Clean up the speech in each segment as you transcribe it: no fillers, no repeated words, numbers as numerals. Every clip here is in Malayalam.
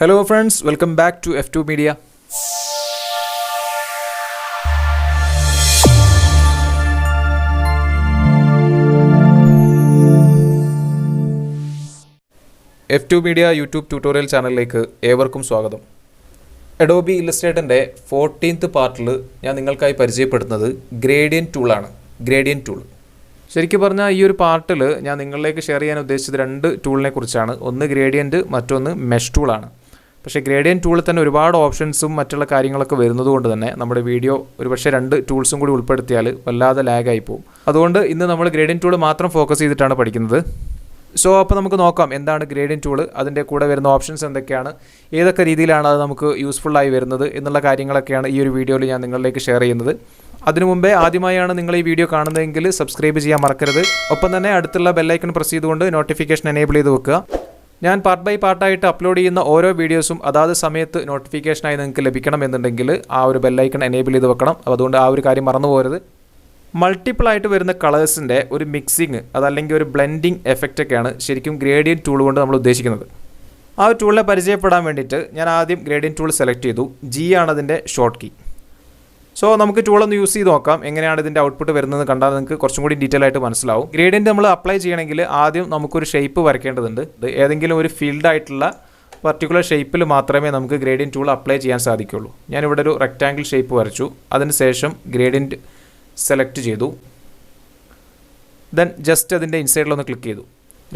Hello friends, welcome back to F2 Media. F2 Media YouTube tutorial ചാനലിലേക്ക് ഏവർക്കും സ്വാഗതം. Adobe Illustratorന്റെ 14th പാർട്ടിൽ ഞാൻ നിങ്ങൾക്കായി പരിചയപ്പെടുത്തുന്നത് ഗ്രേഡിയന്റ് ടൂളാണ്. ഗ്രേഡിയന്റ് ടൂൾ ശരിക്കും പറഞ്ഞാൽ ഈ ഒരു പാർട്ടിൽ ഞാൻ നിങ്ങളിലേക്ക് ഷെയർ ചെയ്യാൻ ഉദ്ദേശിച്ചത് രണ്ട് ടൂളിനെ കുറിച്ചാണ്. ഒന്ന് ഗ്രേഡിയന്റ്, മറ്റൊന്ന് മെഷ് ടൂളാണ്. പക്ഷേ ഗ്രേഡിയന്റ് ടൂളിൽ തന്നെ ഒരുപാട് ഓപ്ഷൻസും മറ്റുള്ള കാര്യങ്ങളൊക്കെ വരുന്നത് കൊണ്ട് തന്നെ നമ്മുടെ വീഡിയോ ഒരുപക്ഷെ രണ്ട് ടൂൾസും കൂടി ഉൾപ്പെടുത്തിയാൽ വല്ലാതെ ലാഗായി പോകും. അതുകൊണ്ട് ഇന്ന് നമ്മൾ ഗ്രേഡിയന്റ് ടൂൾ മാത്രം ഫോക്കസ് ചെയ്തിട്ടാണ് പഠിക്കുന്നത്. അപ്പോൾ നമുക്ക് നോക്കാം എന്താണ് ഗ്രേഡിയന്റ് ടൂൾ, അതിൻ്റെ കൂടെ വരുന്ന ഓപ്ഷൻസ് എന്തൊക്കെയാണ്, ഏതൊക്കെ രീതിയിലാണ് അത് നമുക്ക് യൂസ്ഫുള്ളായി വരുന്നത് എന്നുള്ള കാര്യങ്ങളൊക്കെയാണ് ഈ ഒരു വീഡിയോയിൽ ഞാൻ നിങ്ങളിലേക്ക് ഷെയർ ചെയ്യുന്നത്. അതിനു മുമ്പേ ആദ്യമായാണ് നിങ്ങൾ ഈ വീഡിയോ കാണുന്നതെങ്കിൽ സബ്സ്ക്രൈബ് ചെയ്യാൻ മറക്കരുത്. ഒപ്പം തന്നെ അടുത്തുള്ള ബെല്ലൈക്കൺ പ്രസ് ചെയ്തുകൊണ്ട് നോട്ടിഫിക്കേഷൻ എനേബിൾ ചെയ്ത് വെക്കുക. ഞാൻ പാർട്ട് ബൈ പാർട്ടായിട്ട് അപ്ലോഡ് ചെയ്യുന്ന ഓരോ വീഡിയോസും അതാത് സമയത്ത് നോട്ടിഫിക്കേഷനായി നിങ്ങൾക്ക് ലഭിക്കണമെന്നുണ്ടെങ്കിൽ ആ ഒരു ബെല്ലൈക്കൺ എനേബിൾ ചെയ്ത് വെക്കണം. അതുകൊണ്ട് ആ ഒരു കാര്യം മറന്നു പോകരുത്. മൾട്ടിപ്പിൾ ആയിട്ട് വരുന്ന കളേഴ്സിൻ്റെ ഒരു മിക്സിങ്, അതല്ലെങ്കിൽ ഒരു ബ്ലെൻഡിങ് എഫക്റ്റൊക്കെയാണ് ശരിക്കും ഗ്രേഡിയന്റ് ടൂൾ കൊണ്ട് നമ്മൾ ഉദ്ദേശിക്കുന്നത്. ആ ഒരു ടൂളിനെ പരിചയപ്പെടാൻ വേണ്ടിയിട്ട് ഞാൻ ആദ്യം ഗ്രേഡിയന്റ് ടൂൾ സെലക്ട് ചെയ്തു. ജി ആണ് അതിൻ്റെ ഷോർട്ട് കീ. നമുക്ക് ടൂളൊന്ന് യൂസ് ചെയ്ത് നോക്കാം. എങ്ങനെയാണ് ഇതിൻ്റെ ഔട്ട്പുട്ട് വരുന്നത് കണ്ടാൽ നിങ്ങൾക്ക് കുറച്ചും കൂടി ഡീറ്റെയിൽ ആയിട്ട് മനസ്സിലാവും. ഗ്രേഡിയന്റ് നമ്മൾ അപ്ലൈ ചെയ്യണമെങ്കിൽ ആദ്യം നമുക്കൊരു ഷേപ്പ് വരയ്ക്കേണ്ടതുണ്ട്. ഏതെങ്കിലും ഒരു ഫീൽഡ് ആയിട്ടുള്ള പർട്ടിക്കുലർ ഷേപ്പിൽ മാത്രമേ നമുക്ക് ഗ്രേഡിയന്റ് ടൂൾ അപ്ലൈ ചെയ്യാൻ സാധിക്കുള്ളൂ. ഞാനിവിടെ ഒരു റെക്റ്റാങ്കിൾ ഷേപ്പ് വരച്ചു. അതിനുശേഷം ഗ്രേഡിയന്റ് സെലക്ട് ചെയ്തു. ദെൻ ജസ്റ്റ് അതിൻ്റെ ഇൻസൈഡിലൊന്ന് ക്ലിക്ക് ചെയ്തു.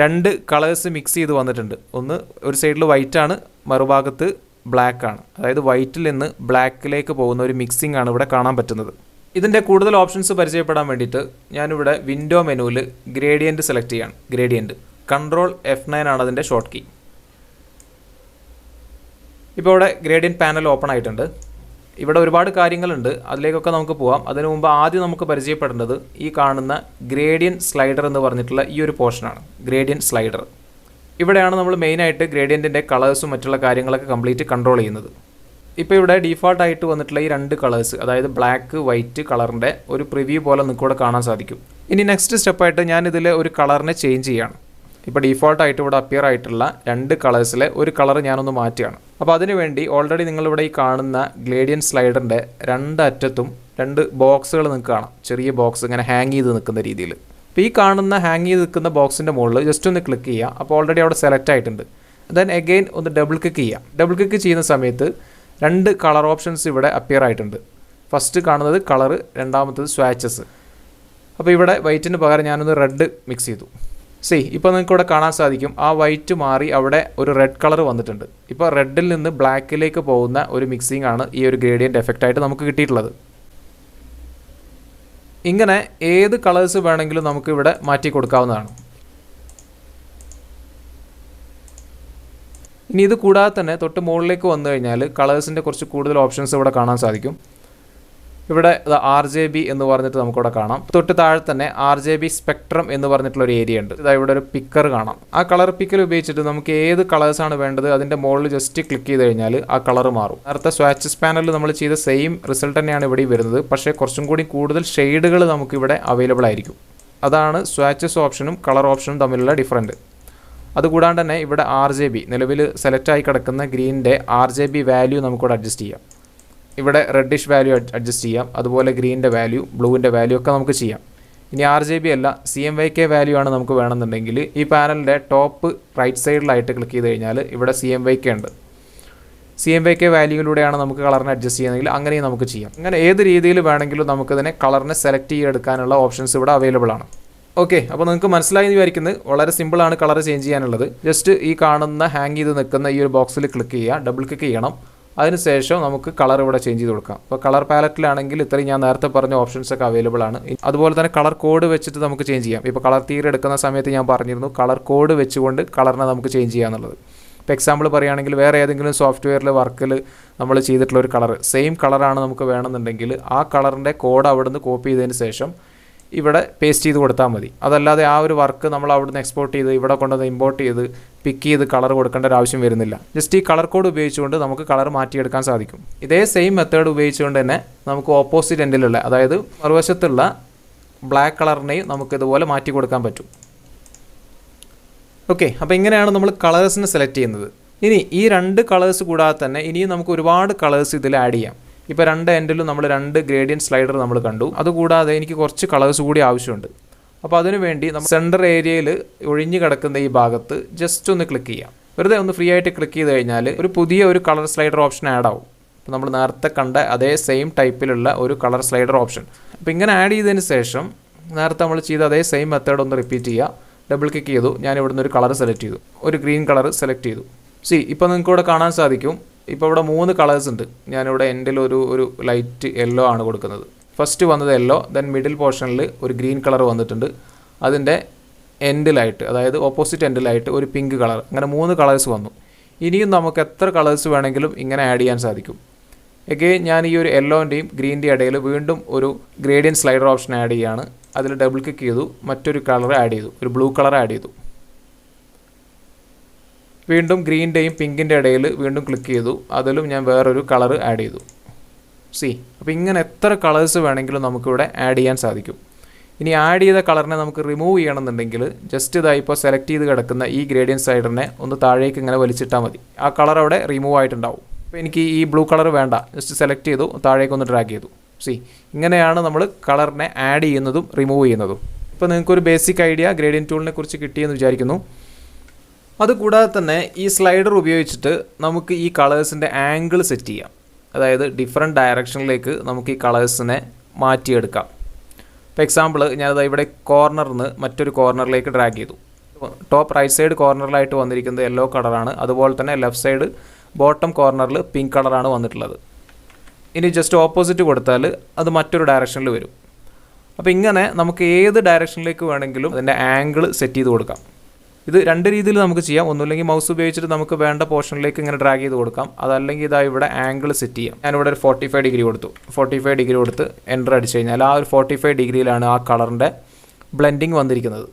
രണ്ട് കളേഴ്സ് മിക്സ് ചെയ്ത് വന്നിട്ടുണ്ട്. ഒന്ന് ഒരു സൈഡിൽ വൈറ്റ് ആണ്, മറുഭാഗത്ത് ബ്ലാക്ക് ആണ്. അതായത് വൈറ്റിൽ നിന്ന് ബ്ലാക്കിലേക്ക് പോകുന്ന ഒരു മിക്സിംഗ് ആണ് ഇവിടെ കാണാൻ പറ്റുന്നത്. ഇതിൻ്റെ കൂടുതൽ ഓപ്ഷൻസ് പരിചയപ്പെടാൻ വേണ്ടിയിട്ട് ഞാനിവിടെ വിൻഡോ മെനുവിൽ ഗ്രേഡിയൻറ്റ് സെലക്ട് ചെയ്യാണ്. ഗ്രേഡിയൻറ്റ് Ctrl F9 ആണ് അതിൻ്റെ ഷോർട്ട് കീ. ഇപ്പോൾ ഇവിടെ ഗ്രേഡിയൻറ്റ് പാനൽ ഓപ്പൺ ആയിട്ടുണ്ട്. ഇവിടെ ഒരുപാട് കാര്യങ്ങളുണ്ട്, അതിലേക്കൊക്കെ നമുക്ക് പോകാം. അതിനു മുമ്പ് ആദ്യം നമുക്ക് പരിചയപ്പെടേണ്ടത് ഈ കാണുന്ന ഗ്രേഡിയൻറ്റ് സ്ലൈഡർ എന്ന് പറഞ്ഞിട്ടുള്ള ഈ ഒരു പോർഷനാണ്. ഗ്രേഡിയൻറ്റ് സ്ലൈഡർ ഇവിടെയാണ് നമ്മൾ മെയിനായിട്ട് ഗ്രേഡിയൻറ്റിൻ്റെ കളേഴ്സും മറ്റുള്ള കാര്യങ്ങളൊക്കെ കംപ്ലീറ്റ് കൺട്രോൾ ചെയ്യുന്നത്. ഇപ്പോൾ ഇവിടെ ഡീഫോൾട്ടായിട്ട് വന്നിട്ടുള്ള ഈ രണ്ട് കളേഴ്സ്, അതായത് ബ്ലാക്ക് വൈറ്റ് കളറിൻ്റെ ഒരു പ്രിവ്യൂ പോലെ നിങ്ങൾക്കിവിടെ കാണാൻ സാധിക്കും. ഇനി നെക്സ്റ്റ് സ്റ്റെപ്പായിട്ട് ഞാനിതിൽ ഒരു കളറിനെ ചേഞ്ച് ചെയ്യുകയാണ്. ഇപ്പോൾ ഡീഫോൾട്ടായിട്ട് ഇവിടെ അപ്പിയർ ആയിട്ടുള്ള രണ്ട് കളേഴ്സിലെ ഒരു കളർ ഞാനൊന്ന് മാറ്റുകയാണ്. അപ്പോൾ അതിനുവേണ്ടി ഓൾറെഡി നിങ്ങളിവിടെ ഈ കാണുന്ന ഗ്രേഡിയൻറ്റ് സ്ലൈഡറിൻ്റെ രണ്ട് അറ്റത്തും രണ്ട് ബോക്സുകൾ നിങ്ങൾക്ക് കാണാം. ചെറിയ ബോക്സ് ഇങ്ങനെ ഹാങ് ചെയ്ത് നിൽക്കുന്ന രീതിയിൽ. അപ്പോൾ ഈ കാണുന്ന ഹാങ് ചെയ്ത് നിൽക്കുന്ന ബോക്സിൻ്റെ മുകളിൽ ജസ്റ്റ് ഒന്ന് ക്ലിക്ക് ചെയ്യുക. അപ്പോൾ ഓൾറെഡി അവിടെ സെലക്ട് ആയിട്ടുണ്ട്. ദെൻ അഗെയിൻ ഒന്ന് ഡബിൾ ക്ലിക്ക് ചെയ്യുക. ഡബിൾ ക്ലിക്ക് ചെയ്യുന്ന സമയത്ത് രണ്ട് കളർ ഓപ്ഷൻസ് ഇവിടെ അപ്പിയർ ആയിട്ടുണ്ട്. ഫസ്റ്റ് കാണുന്നത് കളർ, രണ്ടാമത്തത് സ്വാച്ചസ്. അപ്പോൾ ഇവിടെ വൈറ്റിന് പകരം ഞാനൊന്ന് റെഡ് മിക്സ് ചെയ്തു. ഇപ്പോൾ നിങ്ങൾക്ക് ഇവിടെ കാണാൻ സാധിക്കും ആ വൈറ്റ് മാറി അവിടെ ഒരു റെഡ് കളർ വന്നിട്ടുണ്ട്. ഇപ്പോൾ റെഡിൽ നിന്ന് ബ്ലാക്കിലേക്ക് പോകുന്ന ഒരു മിക്സിംഗ് ആണ് ഈ ഒരു ഗ്രേഡിയൻറ്റ് എഫക്റ്റായിട്ട് നമുക്ക് കിട്ടിയിട്ടുള്ളത്. ഇങ്ങനെ ഏത് കളേഴ്സ് വേണമെങ്കിലും നമുക്ക് ഇവിടെ മാറ്റി കൊടുക്കാവുന്നതാണ്. ഇനി ഇത് കൂടാതെ തന്നെ തൊട്ട് മുകളിലേക്ക് വന്നു കഴിഞ്ഞാൽ കളേഴ്സിൻ്റെ കുറച്ച് കൂടുതൽ ഓപ്ഷൻസ് ഇവിടെ കാണാൻ സാധിക്കും. ഇവിടെ RGB എന്ന് പറഞ്ഞിട്ട് നമുക്കിവിടെ കാണാം. തൊട്ട് താഴെ തന്നെ RGB സ്പെക്ട്രം എന്ന് പറഞ്ഞിട്ടുള്ളൊരു ഏരിയ ഉണ്ട്. ഇവിടെ ഒരു പിക്കർ കാണാം. ആ കളർ പിക്കർ ഉപയോഗിച്ചിട്ട് നമുക്ക് ഏത് കളേഴ്സാണ് വേണ്ടത് അതിൻ്റെ മുകളിൽ ജസ്റ്റ് ക്ലിക്ക് ചെയ്ത് കഴിഞ്ഞാൽ ആ കളർ മാറും. നേരത്തെ സ്വാച്ചസ് പാനലിൽ നമ്മൾ ചെയ്ത സെയിം റിസൾട്ട് തന്നെയാണ് ഇവിടെ വരുന്നത്. പക്ഷേ കുറച്ചും കൂടി കൂടുതൽ ഷെയ്ഡുകൾ നമുക്കിവിടെ അവൈലബിൾ ആയിരിക്കും. അതാണ് സ്വാച്ചസ് ഓപ്ഷനും കളർ ഓപ്ഷനും തമ്മിലുള്ള ഡിഫറൻറ്റ്. അതുകൂടാണ്ട് തന്നെ ഇവിടെ RGB നിലവിൽ സെലക്ട് ആയി കിടക്കുന്ന ഗ്രീനിൻ്റെ RGB വാല്യൂ നമുക്കിവിടെ അഡ്ജസ്റ്റ് ചെയ്യാം. ഇവിടെ റെഡിഷ് വാല്യൂ അഡ്ജസ്റ്റ് ചെയ്യാം. അതുപോലെ ഗ്രീനിൻ്റെ വാല്യൂ, ബ്ലൂവിൻ്റെ വാല്യൂ ഒക്കെ നമുക്ക് ചെയ്യാം. ഇനി RGB അല്ല, CMYK വാല്യൂ ആണ് നമുക്ക് വേണമെന്നുണ്ടെങ്കിൽ ഈ പാനലിൻ്റെ ടോപ്പ് റൈറ്റ് സൈഡിലായിട്ട് ക്ലിക്ക് ചെയ്ത് കഴിഞ്ഞാൽ ഇവിടെ CMYK ഉണ്ട്. CMYK വാല്യൂയിലൂടെയാണ് നമുക്ക് കളറിനെ അഡ്ജസ്റ്റ് ചെയ്യുന്നതെങ്കിൽ അങ്ങനെയും നമുക്ക് ചെയ്യാം. അങ്ങനെ ഏത് രീതിയിൽ വേണമെങ്കിലും നമുക്കിതിനെ കളറിനെ സെലക്ട് ചെയ്തെടുക്കാനുള്ള ഓപ്ഷൻസ് ഇവിടെ അവൈലബിൾ ആണ്. ഓക്കെ, അപ്പോൾ നിങ്ങൾക്ക് മനസ്സിലായി എന്ന് വിചാരിക്കുന്നത്. വളരെ സിമ്പിളാണ് കളർ ചേഞ്ച് ചെയ്യാനുള്ളത്. ജസ്റ്റ് ഈ കാണുന്ന ഹാങ് ചെയ്ത് നിൽക്കുന്ന ഈ ഒരു ബോക്സിൽ ക്ലിക്ക് ചെയ്യുക, ഡബിൾ ക്ലിക്ക് ചെയ്യണം. അതിനുശേഷം നമുക്ക് കളർ ഇവിടെ ചേഞ്ച് ചെയ്ത് കൊടുക്കാം. അപ്പോൾ കളർ പാലറ്റിലാണെങ്കിൽ ഇത്രയും ഞാൻ നേരത്തെ പറഞ്ഞ ഓപ്ഷൻസ് ഒക്കെ അവൈലബിൾ ആണ്. അതുപോലെ തന്നെ കളർ കോഡ് വെച്ചിട്ട് നമുക്ക് ചേഞ്ച് ചെയ്യാം. ഇപ്പോൾ കളർ തീരെ എടുക്കുന്ന സമയത്ത് ഞാൻ പറഞ്ഞിരുന്നു കളർ കോഡ് വെച്ചുകൊണ്ട് കളറിനെ നമുക്ക് ചേഞ്ച് ചെയ്യാന്നുള്ളത്. ഇപ്പോൾ എക്സാമ്പിൾ പറയുകയാണെങ്കിൽ വേറെ ഏതെങ്കിലും സോഫ്റ്റ്വെയറിൽ വർക്കിൽ നമ്മൾ ചെയ്തിട്ടുള്ള ഒരു കളർ സെയിം കളറാണ് നമുക്ക് വേണമെന്നുണ്ടെങ്കിൽ ആ കളറിൻ്റെ കോഡ് അവിടെ നിന്ന് കോപ്പി ചെയ്തതിന് ശേഷം ഇവിടെ പേസ്റ്റ് ചെയ്ത് കൊടുത്താൽ മതി. അതല്ലാതെ ആ ഒരു വർക്ക് നമ്മൾ അവിടുന്ന് എക്സ്പോർട്ട് ചെയ്ത് ഇവിടെ കൊണ്ടുവന്ന് ഇമ്പോർട്ട് ചെയ്ത് പിക്ക് ചെയ്ത് കളർ കൊടുക്കേണ്ട ഒരു ആവശ്യം വരുന്നില്ല. ജസ്റ്റ് ഈ കളർ കോഡ് ഉപയോഗിച്ചുകൊണ്ട് നമുക്ക് കളർ മാറ്റിയെടുക്കാൻ സാധിക്കും. ഇതേ സെയിം മെത്തേഡ് ഉപയോഗിച്ചുകൊണ്ട് തന്നെ നമുക്ക് ഓപ്പോസിറ്റ് എൻഡിലുള്ള, അതായത് മറുവശത്തുള്ള ബ്ലാക്ക് കളറിനെയും നമുക്ക് ഇതുപോലെ മാറ്റി കൊടുക്കാൻ പറ്റും. ഓക്കെ, അപ്പോൾ ഇങ്ങനെയാണ് നമ്മൾ കളേഴ്സിനെ സെലക്ട് ചെയ്യുന്നത്. ഇനി ഈ രണ്ട് കളേഴ്സ് കൂടാതെ തന്നെ ഇനിയും നമുക്ക് ഒരുപാട് കളേഴ്സ് ഇതിൽ ആഡ് ചെയ്യാം. ഇപ്പോൾ രണ്ട് എൻഡിലും നമ്മൾ രണ്ട് ഗ്രേഡിയൻറ്റ് സ്ലൈഡർ നമ്മൾ കണ്ടു. അതുകൂടാതെ എനിക്ക് കുറച്ച് കളേഴ്സ് കൂടി ആവശ്യമുണ്ട്. അപ്പോൾ അതിനുവേണ്ടി നമ്മൾ സെൻറ്റർ ഏരിയയിൽ ഒഴിഞ്ഞു കിടക്കുന്ന ഈ ഭാഗത്ത് ജസ്റ്റ് ഒന്ന് ക്ലിക്ക് ചെയ്യാം. വെറുതെ ഒന്ന് ഫ്രീ ആയിട്ട് ക്ലിക്ക് ചെയ്ത് കഴിഞ്ഞാൽ ഒരു പുതിയ ഒരു കളർ സ്ലൈഡർ ഓപ്ഷൻ ആഡ് ആവും. അപ്പോൾ നമ്മൾ നേരത്തെ കണ്ട അതേ സെയിം ടൈപ്പിലുള്ള ഒരു കളർ സ്ലൈഡർ ഓപ്ഷൻ. അപ്പോൾ ഇങ്ങനെ ആഡ് ചെയ്തതിന് ശേഷം നേരത്തെ നമ്മൾ ചെയ്ത അതേ സെയിം മെത്തേഡ് ഒന്ന് റിപ്പീറ്റ് ചെയ്യുക. ഡബിൾ ക്ലിക്ക് ചെയ്തു, ഞാൻ ഇവിടുന്ന് ഒരു കളർ സെലക്ട് ചെയ്തു, ഒരു ഗ്രീൻ കളർ സെലക്ട് ചെയ്തു. ഇപ്പോൾ നിങ്ങൾക്ക് ഇവിടെ കാണാൻ സാധിക്കും, ഇപ്പോൾ ഇവിടെ 3 കളേഴ്സ് ഉണ്ട്. ഞാനിവിടെ എൻഡിൽ ഒരു ലൈറ്റ് യെല്ലോ ആണ് കൊടുക്കുന്നത്. ഫസ്റ്റ് വന്നത് യെല്ലോ, ദെൻ മിഡിൽ പോർഷനിൽ ഒരു ഗ്രീൻ കളർ വന്നിട്ടുണ്ട്. അതിൻ്റെ എൻഡിലായിട്ട്, അതായത് ഓപ്പോസിറ്റ് എൻഡിലായിട്ട് ഒരു പിങ്ക് കളർ, അങ്ങനെ 3 കളേഴ്സ് വന്നു. ഇനിയും നമുക്ക് എത്ര കളേഴ്സ് വേണമെങ്കിലും ഇങ്ങനെ ആഡ് ചെയ്യാൻ സാധിക്കും. എഗെയിൻ ഞാൻ ഈ ഒരു യെല്ലോൻ്റെയും ഗ്രീൻ്റെയും ഇടയിൽ വീണ്ടും ഒരു ഗ്രേഡിയൻറ്റ് സ്ലൈഡർ ഓപ്ഷൻ ആഡ് ചെയ്യുകയാണ്. അതിൽ ഡബിൾ ക്ലിക്ക് ചെയ്തു, മറ്റൊരു കളർ ആഡ് ചെയ്തു, ഒരു ബ്ലൂ കളർ ആഡ് ചെയ്തു. വീണ്ടും ഗ്രീൻ്റെയും പിങ്കിൻ്റെ ഇടയിൽ വീണ്ടും ക്ലിക്ക് ചെയ്തു, അതിലും ഞാൻ വേറൊരു കളർ ആഡ് ചെയ്തു. അപ്പോൾ ഇങ്ങനെ എത്ര കളേഴ്സ് വേണമെങ്കിലും നമുക്കിവിടെ ആഡ് ചെയ്യാൻ സാധിക്കും. ഇനി ആഡ് ചെയ്ത കളറിനെ നമുക്ക് റിമൂവ് ചെയ്യണമെന്നുണ്ടെങ്കിൽ ജസ്റ്റ് ഇതായി ഇപ്പോൾ സെലക്ട് ചെയ്ത് കിടക്കുന്ന ഈ ഗ്രേഡിയൻറ്റ് സ്ലൈഡറിനെ ഒന്ന് താഴേക്ക് ഇങ്ങനെ വലിച്ചിട്ടാൽ മതി. ആ കളർ അവിടെ റിമൂവ് ആയിട്ടുണ്ടാവും. അപ്പോൾ എനിക്ക് ഈ ബ്ലൂ കളർ വേണ്ട, ജസ്റ്റ് സെലക്ട് ചെയ്തു, താഴേക്കൊന്ന് ഡ്രാഗ് ചെയ്തു. ഇങ്ങനെയാണ് നമ്മൾ കളറിനെ ആഡ് ചെയ്യുന്നതും റിമൂവ് ചെയ്യുന്നതും. ഇപ്പോൾ നിങ്ങൾക്കൊരു ബേസിക് ഐഡിയ ഗ്രേഡിയൻറ്റ് ടൂളിനെ കുറിച്ച് കിട്ടിയെന്ന് വിചാരിക്കുന്നു. അതുകൂടാതെ തന്നെ ഈ സ്ലൈഡർ ഉപയോഗിച്ചിട്ട് നമുക്ക് ഈ കളേഴ്സിൻ്റെ ആംഗിൾ സെറ്റ് ചെയ്യാം. അതായത് ഡിഫറെൻറ്റ് ഡയറക്ഷനിലേക്ക് നമുക്ക് ഈ കളേഴ്സിനെ മാറ്റിയെടുക്കാം. ഇപ്പോൾ എക്സാമ്പിൾ ഞാനത് ഇവിടെ കോർണറിൽ നിന്ന് മറ്റൊരു കോർണറിലേക്ക് ഡ്രാഗ് ചെയ്തു. ടോപ്പ് റൈറ്റ് സൈഡ് കോർണറിലായിട്ട് വന്നിരിക്കുന്നത് യെല്ലോ കളറാണ്. അതുപോലെ തന്നെ ലെഫ്റ്റ് സൈഡ് ബോട്ടം കോർണറിൽ പിങ്ക് കളറാണ് വന്നിട്ടുള്ളത്. ഇനി ജസ്റ്റ് ഓപ്പോസിറ്റ് കൊടുത്താൽ അത് മറ്റൊരു ഡയറക്ഷനിൽ വരും. അപ്പോൾ ഇങ്ങനെ നമുക്ക് ഏത് ഡയറക്ഷനിലേക്ക് വേണമെങ്കിലും അതിൻ്റെ ആംഗിൾ സെറ്റ് ചെയ്ത് കൊടുക്കാം. ഇത് രണ്ട് രീതിയിൽ നമുക്ക് ചെയ്യാം. ഒന്നുമില്ലെങ്കിൽ മൗസ് ഉപയോഗിച്ചിട്ട് നമുക്ക് വേണ്ട പോർഷനിലേക്ക് ഇങ്ങനെ ഡ്രാഗ് ചെയ്ത് കൊടുക്കാം. അതല്ലെങ്കിൽ ഇതാ ഇവിടെ ആംഗിൾ സെറ്റ് ചെയ്യാം. ഞാനിവിടെ ഒരു 45 ഡിഗ്രി കൊടുത്തു. 45 ഡിഗ്രി കൊടുത്ത് എൻ്റർ അടിച്ച് കഴിഞ്ഞാൽ ആ ഒരു 45 ഡിഗ്രിയിലാണ് ആ കളറിൻ്റെ ബ്ലെൻഡിങ് വന്നിരിക്കുന്നത്.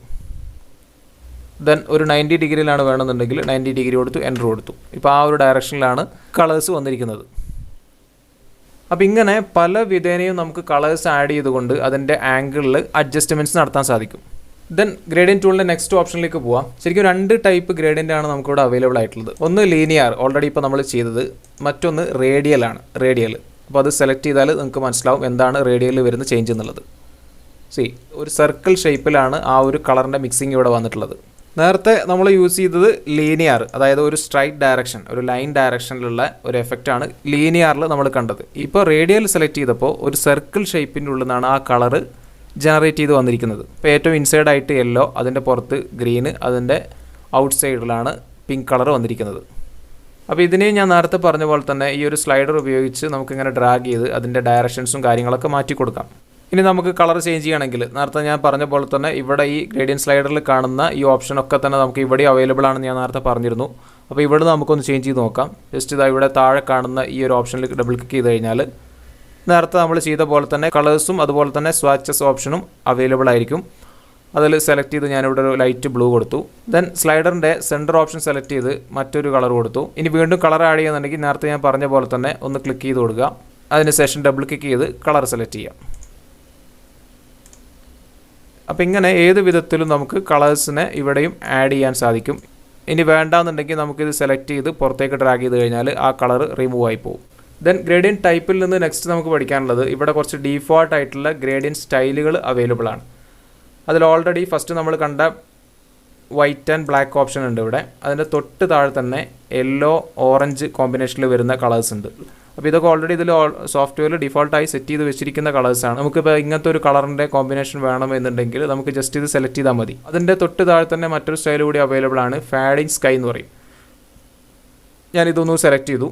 ദെൻ ഒരു 90 ഡിഗ്രിയിലാണ് വേണമെന്നുണ്ടെങ്കിൽ 90 ഡിഗ്രി കൊടുത്തു, എൻ്റർ കൊടുത്തു. ഇപ്പോൾ ആ ഒരു ഡയറക്ഷനിലാണ് കളേഴ്സ് വന്നിരിക്കുന്നത്. അപ്പോൾ ഇങ്ങനെ പല വിധേനയും നമുക്ക് കളേഴ്സ് ആഡ് ചെയ്തുകൊണ്ട് അതിൻ്റെ ആംഗിളിൽ അഡ്ജസ്റ്റ്മെൻറ്റ്സ് നടത്താൻ സാധിക്കും. ദെൻ ഗ്രേഡിയൻറ്റ് ടൂളിൻ്റെ നെക്സ്റ്റ് ഓപ്ഷനിലേക്ക് പോവാം. ശരിക്കും 2 ടൈപ്പ് ഗ്രേഡിയൻ്റ് ആണ് നമുക്കിവിടെ അവൈലബിൾ ആയിട്ടുള്ളത്. ഒന്ന് ലീനിയർ, ഓൾറെഡി ഇപ്പോൾ നമ്മൾ ചെയ്തത്. മറ്റൊന്ന് റേഡിയലാണ്, റേഡിയൽ. അപ്പോൾ അത് സെലക്ട് ചെയ്താൽ നിങ്ങൾക്ക് മനസ്സിലാവും എന്താണ് റേഡിയലിൽ വരുന്ന ചേഞ്ച് എന്നുള്ളത്. ഒരു സർക്കിൾ ഷേപ്പിലാണ് ആ ഒരു കളറിൻ്റെ മിക്സിങ് ഇവിടെ വന്നിട്ടുള്ളത്. നേരത്തെ നമ്മൾ യൂസ് ചെയ്തത് ലീനിയർ, അതായത് ഒരു സ്ട്രൈറ്റ് ഡയറക്ഷൻ, ഒരു ലൈൻ ഡയറക്ഷനിലുള്ള ഒരു എഫക്റ്റാണ് ലീനിയറിൽ നമ്മൾ കണ്ടത്. ഇപ്പോൾ റേഡിയൽ സെലക്ട് ചെയ്തപ്പോൾ ഒരു സർക്കിൾ ഷേപ്പിൻ്റെ ഉള്ളിൽ നിന്നാണ് ആ കളറ് ജനറേറ്റ് ചെയ്ത് വന്നിരിക്കുന്നത്. ഇപ്പോൾ ഏറ്റവും ഇൻസൈഡായിട്ട് യെല്ലോ, അതിൻ്റെ പുറത്ത് ഗ്രീന്, അതിൻ്റെ ഔട്ട് സൈഡിലാണ് പിങ്ക് കളർ വന്നിരിക്കുന്നത്. അപ്പോൾ ഇതിനെ ഞാൻ നേരത്തെ പറഞ്ഞ പോലെ തന്നെ ഈ ഒരു സ്ലൈഡർ ഉപയോഗിച്ച് നമുക്കിങ്ങനെ ഡ്രാഗ് ചെയ്ത് അതിൻ്റെ ഡയറക്ഷൻസും കാര്യങ്ങളൊക്കെ മാറ്റി കൊടുക്കാം. ഇനി നമുക്ക് കളർ ചേഞ്ച് ചെയ്യണമെങ്കിൽ നേരത്തെ ഞാൻ പറഞ്ഞ പോലെ തന്നെ ഇവിടെ ഈ ഗ്രേഡിയൻറ്റ് സ്ലൈഡറിൽ കാണുന്ന ഈ ഓപ്ഷനൊക്കെ തന്നെ നമുക്ക് ഇവിടെ അവൈലബിൾ ആണെന്ന് ഞാൻ നേരത്തെ പറഞ്ഞിരുന്നു. അപ്പോൾ ഇവിടെ നമുക്കൊന്ന് ചേഞ്ച് ചെയ്ത് നോക്കാം. ജസ്റ്റ് ഇതാ ഇവിടെ താഴെ കാണുന്ന ഈ ഒരു ഓപ്ഷനിൽ ഡബിൾ ക്ലിക്ക് ചെയ്ത് കഴിഞ്ഞാൽ നേരത്തെ നമ്മൾ ചെയ്ത പോലെ തന്നെ കളേഴ്സും അതുപോലെ തന്നെ സ്വാച്ചസ് ഓപ്ഷനും അവൈലബിൾ ആയിരിക്കും. അതിൽ സെലക്ട് ചെയ്ത് ഞാനിവിടെ ഒരു ലൈറ്റ് ബ്ലൂ കൊടുത്തു. ദെൻ സ്ലൈഡറിൻ്റെ സെൻറ്റർ ഓപ്ഷൻ സെലക്ട് ചെയ്ത് മറ്റൊരു കളർ കൊടുത്തു. ഇനി വീണ്ടും കളർ ആഡ് ചെയ്യുന്നുണ്ടെങ്കിൽ നേരത്തെ ഞാൻ പറഞ്ഞ പോലെ തന്നെ ഒന്ന് ക്ലിക്ക് ചെയ്ത് കൊടുക്കുക. അതിനുശേഷം ഡബിൾ ക്ലിക്ക് ചെയ്ത് കളർ സെലക്ട് ചെയ്യാം. അപ്പോൾ ഇങ്ങനെ ഏത് വിധത്തിലും നമുക്ക് കളേഴ്സിനെ ഇവിടെയും ആഡ് ചെയ്യാൻ സാധിക്കും. ഇനി വേണ്ടാന്നുണ്ടെങ്കിൽ നമുക്കിത് സെലക്ട് ചെയ്ത് പുറത്തേക്ക് ഡ്രാഗ് ചെയ്ത് കഴിഞ്ഞാൽ ആ കളർ റിമൂവ് ആയി പോകും. ദെൻ ഗ്രേഡിയൻറ്റ് ടൈപ്പിൽ നിന്ന് നെക്സ്റ്റ് നമുക്ക് പഠിക്കാനുള്ളത് ഇവിടെ കുറച്ച് ഡീഫോൾട്ട് ആയിട്ടുള്ള ഗ്രേഡിയൻറ്റ് സ്റ്റൈലുകൾ അവൈലബിൾ ആണ്. അതിൽ ഓൾറെഡി ഫസ്റ്റ് നമ്മൾ കണ്ട വൈറ്റ് ആൻഡ് ബ്ലാക്ക് ഓപ്ഷൻ ഉണ്ട് ഇവിടെ. അതിൻ്റെ തൊട്ട് താഴെ തന്നെ യെല്ലോ ഓറഞ്ച് കോമ്പിനേഷനിൽ വരുന്ന കളേഴ്സ് ഉണ്ട്. അപ്പോൾ ഇതൊക്കെ ഓൾറെഡി ഇതിൽ സോഫ്റ്റ്വെയറിൽ ഡിഫോൾട്ടായി സെറ്റ് ചെയ്ത് വെച്ചിരിക്കുന്ന കളേഴ്സാണ്. നമുക്കിപ്പോൾ ഇങ്ങനത്തെ ഒരു കളറിൻ്റെ കോമ്പിനേഷൻ വേണമെന്നുണ്ടെങ്കിൽ നമുക്ക് ജസ്റ്റ് ഇത് സെലക്ട് ചെയ്താൽ മതി. അതിൻ്റെ തൊട്ട് താഴെ തന്നെ മറ്റൊരു സ്റ്റൈൽ കൂടി അവൈലബിൾ ആണ്, ഫാഡിങ് സ്കൈ എന്ന് പറയും. ഞാനിതൊന്ന് സെലക്ട് ചെയ്തു.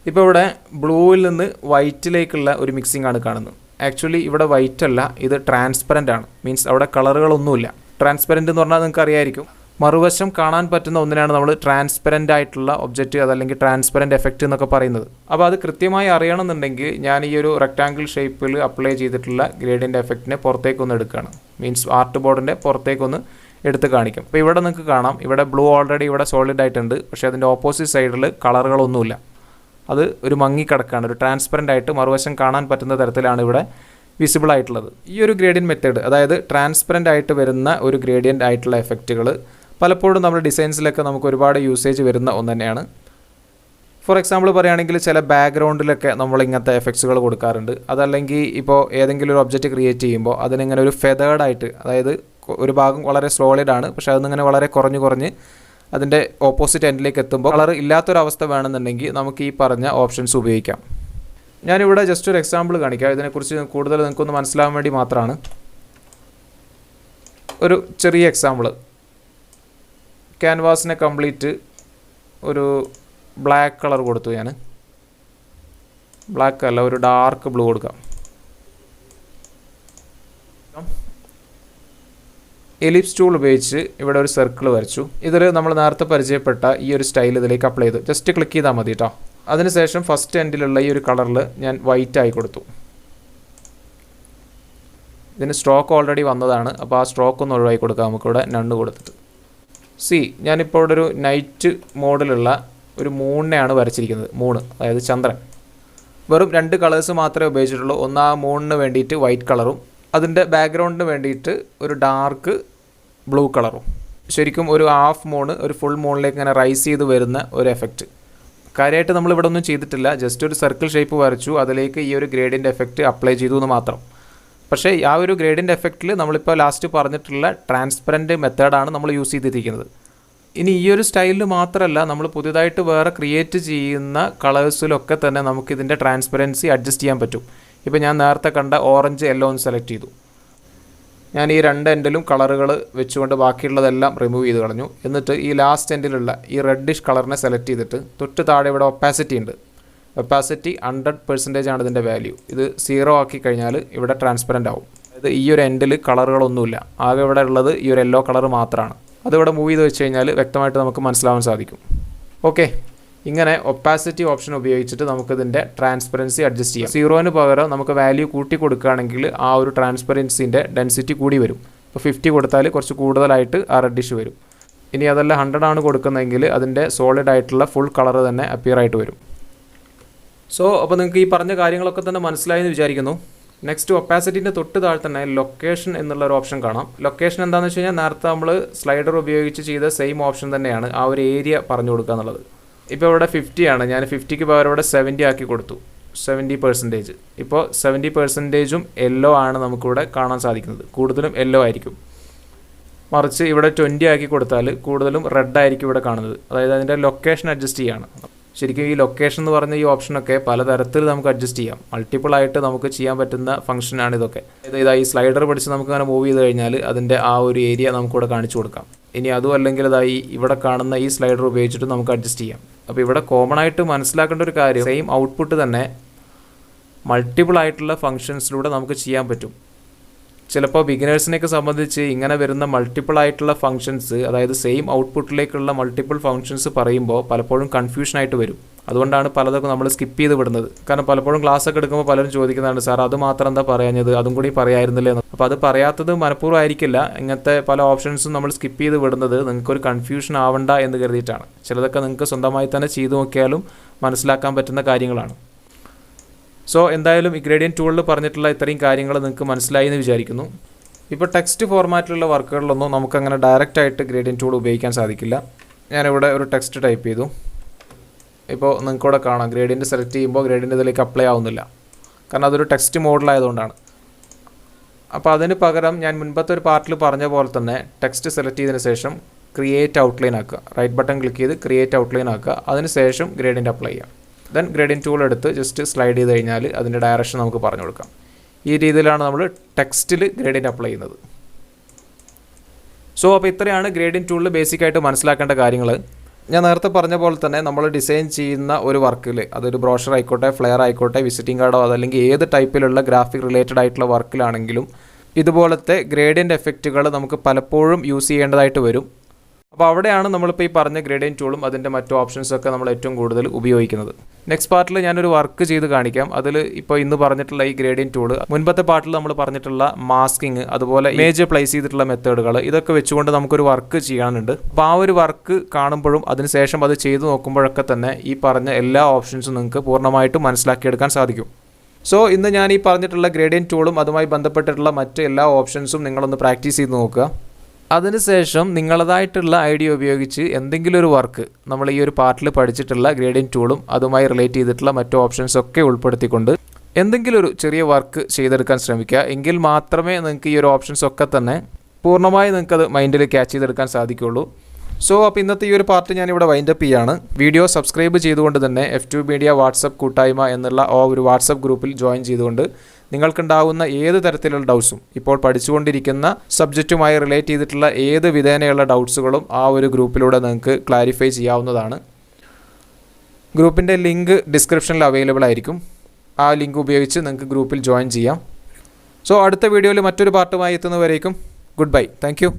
ഇപ്പോൾ ഇവിടെ ബ്ലൂവിൽ നിന്ന് വൈറ്റിലേക്കുള്ള ഒരു മിക്സിംഗ് ആണ് കാണുന്നത്. ആക്ച്വലി ഇവിടെ വൈറ്റ് അല്ല, ഇത് ട്രാൻസ്പെറൻ്റ് ആണ്. മീൻസ് അവിടെ കളറുകളൊന്നുമില്ല. ട്രാൻസ്പെറൻറ്റ് എന്ന് പറഞ്ഞാൽ നിങ്ങൾക്ക് അറിയായിരിക്കും, മറുവശം കാണാൻ പറ്റുന്ന ഒന്നിനാണ് നമ്മൾ ട്രാൻസ്പെറൻ്റ് ആയിട്ടുള്ള ഒബ്ജക്റ്റ് അതല്ലെങ്കിൽ ട്രാൻസ്പെറൻ്റ് എഫക്റ്റ് എന്നൊക്കെ പറയുന്നത്. അപ്പോൾ അത് കൃത്യമായി അറിയണമെന്നുണ്ടെങ്കിൽ ഞാൻ ഈ ഒരു റെക്ടാങ്കിൾ ഷേപ്പിൽ അപ്ലൈ ചെയ്തിട്ടുള്ള ഗ്രേഡിയൻ്റ് എഫക്റ്റിനെ പുറത്തേക്കൊന്ന് എടുക്കുകയാണ്. മീൻസ് ആർട്ട് ബോർഡിൻ്റെ പുറത്തേക്കൊന്ന് എടുത്ത് കാണിക്കും. അപ്പോൾ ഇവിടെ നിങ്ങൾക്ക് കാണാം, ഇവിടെ ബ്ലൂ ഓൾറെഡി ഇവിടെ സോളിഡ് ആയിട്ടുണ്ട്. പക്ഷേ അതിൻ്റെ ഓപ്പോസിറ്റ് സൈഡിൽ കളറുകളൊന്നുമില്ല. അത് ഒരു മങ്ങിക്കിടക്കാണ്, ഒരു ട്രാൻസ്പെറൻ്റ് ആയിട്ട് മറുവശം കാണാൻ പറ്റുന്ന തരത്തിലാണ് ഇവിടെ വിസിബിൾ ആയിട്ടുള്ളത്. ഈ ഒരു ഗ്രേഡിയൻറ്റ് മെത്തേഡ്, അതായത് ട്രാൻസ്പെറൻ്റ് ആയിട്ട് വരുന്ന ഒരു ഗ്രേഡിയൻ്റ് ആയിട്ടുള്ള എഫക്റ്റുകൾ പലപ്പോഴും നമ്മുടെ ഡിസൈൻസിലൊക്കെ നമുക്ക് ഒരുപാട് യൂസേജ് വരുന്ന ഒന്ന് തന്നെയാണ്. ഫോർ എക്സാമ്പിൾ പറയുകയാണെങ്കിൽ ചില ബാക്ക്ഗ്രൗണ്ടിലൊക്കെ നമ്മൾ ഇങ്ങനത്തെ എഫക്ട്സുകൾ കൊടുക്കാറുണ്ട്. അതല്ലെങ്കിൽ ഇപ്പോൾ ഏതെങ്കിലും ഒരു ഒബ്ജക്റ്റ് ക്രിയേറ്റ് ചെയ്യുമ്പോൾ അതിനിങ്ങനെ ഒരു ഫെതേർഡായിട്ട്, അതായത് ഒരു ഭാഗം വളരെ സ്ലോളിഡാണ്, പക്ഷേ അതിങ്ങനെ വളരെ കുറഞ്ഞ് അതിൻ്റെ ഓപ്പോസിറ്റ് എൻഡിലേക്ക് എത്തുമ്പോൾ കളർ ഇല്ലാത്തൊരവസ്ഥ വേണമെന്നുണ്ടെങ്കിൽ നമുക്ക് ഈ പറഞ്ഞ ഓപ്ഷൻസ് ഉപയോഗിക്കാം. ഞാനിവിടെ ജസ്റ്റ് ഒരു എക്സാമ്പിൾ കാണിക്കാം. ഇതിനെക്കുറിച്ച് കൂടുതൽ നിങ്ങൾക്കൊന്ന് മനസ്സിലാവാൻ വേണ്ടി മാത്രമാണ്. ഒരു ചെറിയ എക്സാമ്പിൾ, ക്യാൻവാസിനെ കംപ്ലീറ്റ് ഒരു ബ്ലാക്ക് കളർ കൊടുത്തു. ഞാൻ ബ്ലാക്ക് അല്ല, ഒരു ഡാർക്ക് ബ്ലൂ കൊടുക്കാം. എലിപ്സ് ടൂൾ ഉപയോഗിച്ച് ഇവിടെ ഒരു സർക്കിൾ വരച്ചു. ഇതിൽ നമ്മൾ നേരത്തെ പരിചയപ്പെട്ട ഈ ഒരു സ്റ്റൈൽ ഇതിലേക്ക് അപ്ലൈ ചെയ്തു. ജസ്റ്റ് ക്ലിക്ക് ചെയ്താൽ മതി കേട്ടോ. അതിനുശേഷം ഫസ്റ്റ് എൻഡിലുള്ള ഈ ഒരു കളറിൽ ഞാൻ വൈറ്റ് ആയി കൊടുത്തു. ഇതിന് സ്ട്രോക്ക് ഓൾറെഡി വന്നതാണ്, അപ്പോൾ ആ സ്ട്രോക്ക് ഒന്ന് ഒഴിവാക്കി കൊടുക്കാം നമുക്കിവിടെ നണ്ണ് കൊടുത്തിട്ട്. ഞാനിപ്പോൾ ഇവിടെ ഒരു നൈറ്റ് മോഡിലുള്ള ഒരു മൂണിനെയാണ് വരച്ചിരിക്കുന്നത്. മൂണ്, അതായത് ചന്ദ്രൻ. വെറും 2 കളേഴ്സ് മാത്രമേ ഉപയോഗിച്ചിട്ടുള്ളൂ. ഒന്ന് ആ മൂണിന് വേണ്ടിയിട്ട് വൈറ്റ് കളറും അതിൻ്റെ ബാക്ക്ഗ്രൗണ്ടിന് വേണ്ടിയിട്ട് ഒരു ഡാർക്ക് ബ്ലൂ കളറും. ശരിക്കും ഒരു ഹാഫ് മൂൺ ഒരു ഫുൾ മൂണിലേക്ക് ഇങ്ങനെ റൈസ് ചെയ്ത് വരുന്ന ഒരു എഫക്റ്റ്. കാര്യമായിട്ട് നമ്മളിവിടെ ഒന്നും ചെയ്തിട്ടില്ല, ജസ്റ്റ് ഒരു സർക്കിൾ ഷേപ്പ് വരച്ചു, അതിലേക്ക് ഈ ഒരു ഗ്രേഡിയൻ്റ് എഫക്റ്റ് അപ്ലൈ ചെയ്തു എന്ന് മാത്രം. പക്ഷേ ആ ഒരു ഗ്രേഡിയൻ്റ് എഫക്റ്റിൽ നമ്മളിപ്പോൾ ലാസ്റ്റ് പറഞ്ഞിട്ടുള്ള ട്രാൻസ്പെറൻറ്റ് മെത്തേഡാണ് നമ്മൾ യൂസ് ചെയ്തിരിക്കുന്നത്. ഇനി ഈ ഒരു സ്റ്റൈലിൽ മാത്രമല്ല, നമ്മൾ പുതിയതായിട്ട് വേറെ ക്രിയേറ്റ് ചെയ്യുന്ന കളേഴ്സിലൊക്കെ തന്നെ നമുക്കിതിൻ്റെ ട്രാൻസ്പെറൻസി അഡ്ജസ്റ്റ് ചെയ്യാൻ പറ്റും. ഇപ്പോൾ ഞാൻ നേരത്തെ കണ്ട ഓറഞ്ച് യെല്ലോ ഒന്ന് സെലക്ട് ചെയ്തു. ഞാൻ ഈ 2 എൻഡിലും കളറുകൾ വെച്ചുകൊണ്ട് ബാക്കിയുള്ളതെല്ലാം റിമൂവ് ചെയ്ത് കളഞ്ഞു. എന്നിട്ട് ഈ ലാസ്റ്റ് എൻഡിലുള്ള ഈ റെഡിഷ് കളറിനെ സെലക്ട് ചെയ്തിട്ട് തൊട്ട് താഴെ ഇവിടെ ഒപ്പാസിറ്റി ഉണ്ട്. ഒപ്പാസിറ്റി 100% ആണ് ഇതിൻ്റെ വാല്യൂ. ഇത് 0 ആക്കി കഴിഞ്ഞാൽ ഇവിടെ ട്രാൻസ്പെറൻ്റ് ആവും. അതായത് ഈ ഒരു എൻഡിൽ കളറുകളൊന്നുമില്ല, ആകെ ഇവിടെ ഉള്ളത് ഈ ഒരു യെല്ലോ കളർ മാത്രമാണ്. അതിവിടെ മൂവ് ചെയ്ത് വെച്ച് കഴിഞ്ഞാൽ വ്യക്തമായിട്ട് നമുക്ക് മനസ്സിലാവാൻ സാധിക്കും. ഓക്കെ, ഇങ്ങനെ ഒപ്പാസിറ്റി ഓപ്ഷൻ ഉപയോഗിച്ചിട്ട് നമുക്കിതിൻ്റെ ട്രാൻസ്പെറൻസി അഡ്ജസ്റ്റ് ചെയ്യാം. 0ന് പകരം നമുക്ക് വാല്യൂ കൂട്ടി കൊടുക്കുകയാണെങ്കിൽ ആ ഒരു ട്രാൻസ്പെറൻസിൻ്റെ ഡെൻസിറ്റി കൂടി വരും. ഇപ്പോൾ 50 കൊടുത്താൽ കുറച്ച് കൂടുതലായിട്ട് ആ റെഡിഷ് വരും. ഇനി അതല്ല 100 ആണ് കൊടുക്കുന്നതെങ്കിൽ അതിൻ്റെ സോളിഡ് ആയിട്ടുള്ള ഫുൾ കളർ തന്നെ അപ്പിയർ ആയിട്ട് വരും. അപ്പോൾ നിങ്ങൾക്ക് ഈ പറഞ്ഞ കാര്യങ്ങളൊക്കെ തന്നെ മനസ്സിലായി എന്ന് വിചാരിക്കുന്നു. നെക്സ്റ്റ്, ഒപ്പാസിറ്റിൻ്റെ തൊട്ട് താഴെ തന്നെ ലൊക്കേഷൻ എന്നുള്ള ഒരു ഓപ്ഷൻ കാണാം. ലൊക്കേഷൻ എന്താണെന്ന് വെച്ച് കഴിഞ്ഞാൽ നേരത്തെ നമ്മൾ സ്ലൈഡർ ഉപയോഗിച്ച് ചെയ്ത സെയിം ഓപ്ഷൻ തന്നെയാണ്, ആ ഒരു ഏരിയ പറഞ്ഞു കൊടുക്കുക എന്നുള്ളത്. ഇപ്പോൾ ഇവിടെ 50 ആണ്, ഞാൻ 50ക്ക് പകരം ഇവിടെ 70 ആക്കി കൊടുത്തു. 70%. ഇപ്പോൾ 70%ഉം യെല്ലോ ആണ് നമുക്കിവിടെ കാണാൻ സാധിക്കുന്നത്. കൂടുതലും യെല്ലോ ആയിരിക്കും. മറിച്ച് ഇവിടെ 20 ആക്കി കൊടുത്താൽ കൂടുതലും റെഡ് ആയിരിക്കും ഇവിടെ കാണുന്നത്. അതായത് അതിൻ്റെ ലൊക്കേഷൻ അഡ്ജസ്റ്റ് ചെയ്യുകയാണ്. ശരിക്കും ഈ ലൊക്കേഷൻ എന്ന് പറഞ്ഞ ഈ ഓപ്ഷനൊക്കെ പലതരത്തിൽ നമുക്ക് അഡ്ജസ്റ്റ് ചെയ്യാം. മൾട്ടിപ്പിൾ ആയിട്ട് നമുക്ക് ചെയ്യാൻ പറ്റുന്ന ഫംഗ്ഷനാണ് ഇതൊക്കെ. അതായത് ഈ സ്ലൈഡർ പിടിച്ച് നമുക്ക് അങ്ങനെ മൂവ് ചെയ്ത് കഴിഞ്ഞാൽ അതിൻ്റെ ആ ഒരു ഏരിയ നമുക്കിവിടെ കാണിച്ചു കൊടുക്കാം. ഇനി അതും അല്ലെങ്കിൽ ഇവിടെ കാണുന്ന ഈ സ്ലൈഡർ ഉപയോഗിച്ചിട്ട് നമുക്ക് അഡ്ജസ്റ്റ് ചെയ്യാം. അപ്പോൾ ഇവിടെ കോമൺ ആയിട്ട് മനസ്സിലാക്കേണ്ട ഒരു കാര്യം, സെയിം ഔട്ട്പുട്ട് തന്നെ മൾട്ടിപ്പിൾ ആയിട്ടുള്ള ഫംഗ്ഷൻസിലൂടെ നമുക്ക് ചെയ്യാൻ പറ്റും. ചിലപ്പോൾ ബിഗിനേഴ്സിനെയൊക്കെ സംബന്ധിച്ച് ഇങ്ങനെ വരുന്ന മൾട്ടിപ്പിൾ ആയിട്ടുള്ള ഫംഗ്ഷൻസ്, അതായത് സെയിം ഔട്ട്പുട്ടിലേക്കുള്ള മൾട്ടിപ്പിൾ ഫംഗ്ഷൻസ് പറയുമ്പോൾ പലപ്പോഴും കൺഫ്യൂഷനായിട്ട് വരും. അതുകൊണ്ടാണ് പലതൊക്കെ നമ്മൾ സ്കിപ്പ് ചെയ്ത് വിടുന്നത്. കാരണം പലപ്പോഴും ക്ലാസ്സൊക്കെ എടുക്കുമ്പോൾ പലരും ചോദിക്കുന്നതാണ്, സാർ അത് മാത്രം എന്താ പറയാഞ്ഞത്, അതും കൂടി പറയായിരുന്നില്ലേ എന്ന്. അപ്പോൾ അത് പറയാത്തത് മനഃപൂർവ്വം ആയിരിക്കില്ല. ഇങ്ങനത്തെ പല ഓപ്ഷൻസും നമ്മൾ സ്കിപ്പ് ചെയ്ത് വിടുന്നത് നിങ്ങൾക്കൊരു കൺഫ്യൂഷൻ ആവണ്ട എന്ന് കരുതിയിട്ടാണ്. ചിലതൊക്കെ നിങ്ങൾക്ക് സ്വന്തമായി തന്നെ ചെയ്തു നോക്കിയാലും മനസ്സിലാക്കാൻ പറ്റുന്ന കാര്യങ്ങളാണ്. എന്തായാലും ഈ ഗ്രേഡിയൻറ്റ് ടൂളിൽ പറഞ്ഞിട്ടുള്ള ഇത്രയും കാര്യങ്ങൾ നിങ്ങൾക്ക് മനസ്സിലായി എന്ന് വിചാരിക്കുന്നു. ഇപ്പോൾ ടെക്സ്റ്റ് ഫോർമാറ്റിലുള്ള വർക്കുകളിലൊന്നും നമുക്കങ്ങനെ ഡയറക്റ്റായിട്ട് ഗ്രേഡിയൻറ്റ് ടൂൾ ഉപയോഗിക്കാൻ സാധിക്കില്ല. ഞാനിവിടെ ഒരു ടെക്സ്റ്റ് ടൈപ്പ് ചെയ്തു. ഇപ്പോൾ നിങ്ങൾക്കിവിടെ കാണാം ഗ്രേഡിയൻറ്റ് സെലക്ട് ചെയ്യുമ്പോൾ ഗ്രേഡിയൻറ്റ് ഇതിലേക്ക് അപ്ലൈ ആവുന്നില്ല, കാരണം അതൊരു ടെക്സ്റ്റ് മോഡലായതുകൊണ്ടാണ്. അപ്പോൾ അതിന് പകരം ഞാൻ മുൻപത്തെ ഒരു പാർട്ടിൽ പറഞ്ഞ പോലെ തന്നെ ടെക്സ്റ്റ് സെലക്ട് ചെയ്തതിന് ശേഷം ക്രിയേറ്റ് ഔട്ട്ലൈൻ ആക്കുക. റൈറ്റ് ബട്ടൺ ക്ലിക്ക് ചെയ്ത് ക്രിയേറ്റ് ഔട്ട്ലൈൻ ആക്കുക. അതിന് ശേഷം ഗ്രേഡിയൻറ്റ് അപ്ലൈ ചെയ്യാം. ദെൻ ഗ്രേഡിയൻറ്റ് ടൂൾ എടുത്ത് ജസ്റ്റ് സ്ലൈഡ് ചെയ്ത് കഴിഞ്ഞാൽ അതിൻ്റെ ഡയറക്ഷൻ നമുക്ക് പറഞ്ഞു കൊടുക്കാം. ഈ രീതിയിലാണ് നമ്മൾ ടെക്സ്റ്റിൽ ഗ്രേഡിയൻറ്റ് അപ്ലൈ ചെയ്യുന്നത്. അപ്പോൾ ഇത്രയാണ് ഗ്രേഡിയൻറ്റ് ടൂളിൽ ബേസിക്കായിട്ട് മനസ്സിലാക്കേണ്ട കാര്യങ്ങൾ. ഞാൻ നേരത്തെ പറഞ്ഞ പോലെ തന്നെ നമ്മൾ ഡിസൈൻ ചെയ്യുന്ന ഒരു വർക്കിൽ, അതൊരു ബ്രോഷർ ആയിക്കോട്ടെ, ഫ്ലെയർ ആയിക്കോട്ടെ, വിസിറ്റിംഗ് കാർഡോ അതല്ലെങ്കിൽ ഏത് ടൈപ്പിലുള്ള ഗ്രാഫിക് റിലേറ്റഡ് ആയിട്ടുള്ള വർക്കിലാണെങ്കിലും ഇതുപോലത്തെ ഗ്രേഡിയൻറ്റ് എഫക്റ്റുകൾ നമുക്ക് പലപ്പോഴും യൂസ് ചെയ്യേണ്ടതായിട്ട് വരും. അപ്പോൾ അവിടെയാണ് നമ്മളിപ്പോൾ ഈ പറഞ്ഞ ഗ്രേഡിയൻറ്റ് ടൂളും അതിൻ്റെ മറ്റു ഓപ്ഷൻസൊക്കെ നമ്മൾ ഏറ്റവും കൂടുതൽ ഉപയോഗിക്കുന്നത്. നെക്സ്റ്റ് പാർട്ടിൽ ഞാനൊരു വർക്ക് ചെയ്ത് കാണിക്കാം. അതിൽ ഇപ്പോൾ ഇന്ന് പറഞ്ഞിട്ടുള്ള ഈ ഗ്രേഡിയൻറ്റ് ടൂള്, മുൻപത്തെ പാർട്ടിൽ നമ്മൾ പറഞ്ഞിട്ടുള്ള മാസ്കിങ്, അതുപോലെ ഇമേജ് പ്ലേസ് ചെയ്തിട്ടുള്ള മെത്തേഡുകൾ, ഇതൊക്കെ വെച്ചുകൊണ്ട് നമുക്കൊരു വർക്ക് ചെയ്യാനുണ്ട്. അപ്പോൾ ആ ഒരു വർക്ക് കാണുമ്പോഴും അതിനുശേഷം അത് ചെയ്ത് നോക്കുമ്പോഴൊക്കെ തന്നെ ഈ പറഞ്ഞ എല്ലാ ഓപ്ഷൻസും നിങ്ങൾക്ക് പൂർണ്ണമായിട്ടും മനസ്സിലാക്കിയെടുക്കാൻ സാധിക്കും. ഇന്ന് ഞാൻ ഈ പറഞ്ഞിട്ടുള്ള ഗ്രേഡിയൻറ്റ് ടൂളും അതുമായി ബന്ധപ്പെട്ടിട്ടുള്ള മറ്റ് എല്ലാ ഓപ്ഷൻസും നിങ്ങളൊന്ന് പ്രാക്ടീസ് ചെയ്ത് നോക്കുക. അതിനുശേഷം നിങ്ങളതായിട്ടുള്ള ഐഡിയ ഉപയോഗിച്ച് എന്തെങ്കിലും ഒരു വർക്ക് നമ്മൾ ഈ ഒരു പാർട്ടിൽ പഠിച്ചിട്ടുള്ള ഗ്രേഡിയൻറ്റ് ടൂളും അതുമായി റിലേറ്റ് ചെയ്തിട്ടുള്ള മറ്റു ഓപ്ഷൻസൊക്കെ ഉൾപ്പെടുത്തിക്കൊണ്ട് എന്തെങ്കിലും ഒരു ചെറിയ വർക്ക് ചെയ്തെടുക്കാൻ ശ്രമിക്കുക. എങ്കിൽ മാത്രമേ നിങ്ങൾക്ക് ഈ ഒരു ഓപ്ഷൻസൊക്കെ തന്നെ പൂർണ്ണമായി നിങ്ങൾക്കത് മൈൻഡിൽ ക്യാച്ച് ചെയ്തെടുക്കാൻ സാധിക്കുകയുള്ളൂ. സോ അപ്പോൾ ഇന്നത്തെ ഈ ഒരു പാർട്ട് ഞാനിവിടെ വൈൻഡപ്പ് ചെയ്യാണ്. വീഡിയോ സബ്സ്ക്രൈബ് ചെയ്തുകൊണ്ട് തന്നെ F2 മീഡിയ വാട്സപ്പ് കൂട്ടായ്മ എന്നുള്ള ആ ഒരു വാട്സപ്പ് ഗ്രൂപ്പിൽ ജോയിൻ ചെയ്തുകൊണ്ട് നിങ്ങൾക്കുണ്ടാവുന്ന ഏത് തരത്തിലുള്ള ഡൗട്ട്സും ഇപ്പോൾ പഠിച്ചുകൊണ്ടിരിക്കുന്ന സബ്ജക്റ്റുമായി റിലേറ്റ് ചെയ്തിട്ടുള്ള ഏത് വിധേനയുള്ള ഡൗട്ട്സുകളും ആ ഒരു ഗ്രൂപ്പിലൂടെ നിങ്ങൾക്ക് ക്ലാരിഫൈ ചെയ്യാവുന്നതാണ്. ഗ്രൂപ്പിൻ്റെ ലിങ്ക് ഡിസ്ക്രിപ്ഷനിൽ അവൈലബിൾ ആയിരിക്കും. ആ ലിങ്ക് ഉപയോഗിച്ച് നിങ്ങൾക്ക് ഗ്രൂപ്പിൽ ജോയിൻ ചെയ്യാം. സോ അടുത്ത വീഡിയോയിൽ മറ്റൊരു പാർട്ടുമായി എത്തുന്നവരേക്കും ഗുഡ് ബൈ. Thank you.